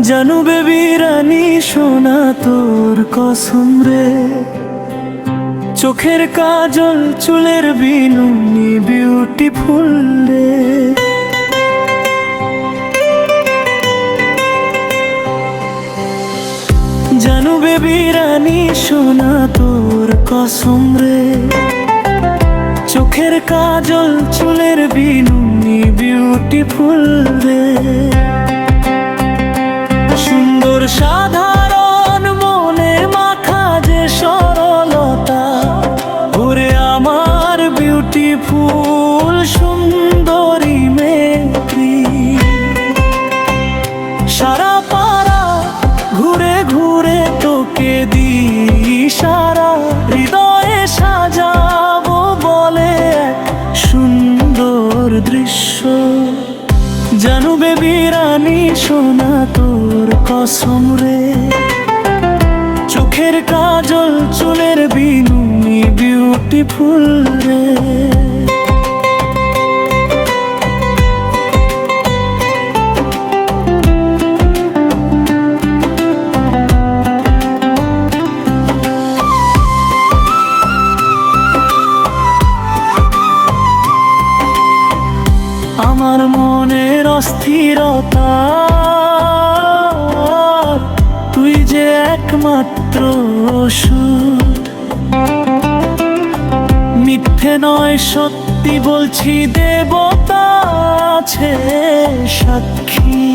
জানু baby রানী সোনা তোর কসম রে, চোখের কাজল চুলের বিনুনি বিউটিফুল রে। জানু বেবি রানী সোনা তোর কসম রে, চোখের কাজল চুলের বিনুনি বিউটিফুল রে। সুন্দর সাধারণ মনে মাখা যে সরলতা, ওরে আমার বিউটিফুল সুন্দরী মেয়ে। সারা পাড়া ঘুরে ঘুরে তোকে দিই সারা, হৃদয়ে সাজাবো বলে এক সুন্দর দৃশ্য। জানু বেবি রানী সোনা তোর কসম রে, চোখের কাজল চুলের বিনুনি বিউটিফুল রে। আমার মনের অস্থিরতা তুই যে একমাত্র ওষুধ, মিথ্যে নয় সত্যি বলছি, দেবতা আছে সাক্ষী।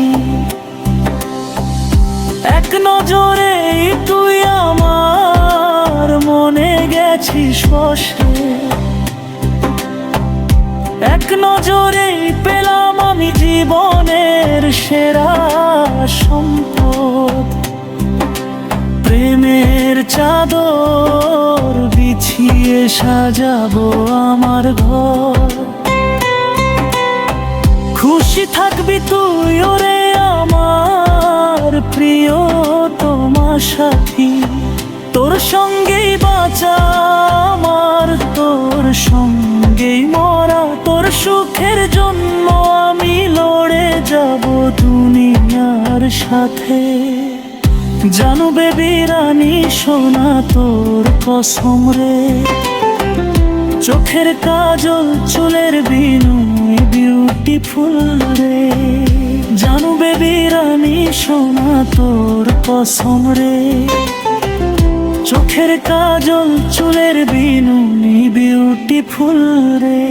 এক নজরেই তুই আমার মনে গেছিস বসে, এক নজরেই পেলাম আমি জীবনের সেরা সম্পদ। প্রেমের চাদর বিছিয়ে সাজাবো আমার ঘর, খুশি থাকবি তুই ওরে আমার প্রিয় তোমার সাথী। তোর সঙ্গেই বাঁচা আমার, তোর সঙ্গেই মরা, তোর সুখের জন্য আমি লড়ে যাব দুনিয়ার সাথে। জানু বেবি রানী সোনা তোর কসম রে, চোখের কাজল চুলের বিনুনি বিউটিফুল রে। জানু বেবি রানী সোনা তোর কসম রে, চোখের কাজল চুলের বিনুনি বিউটিফুল রে।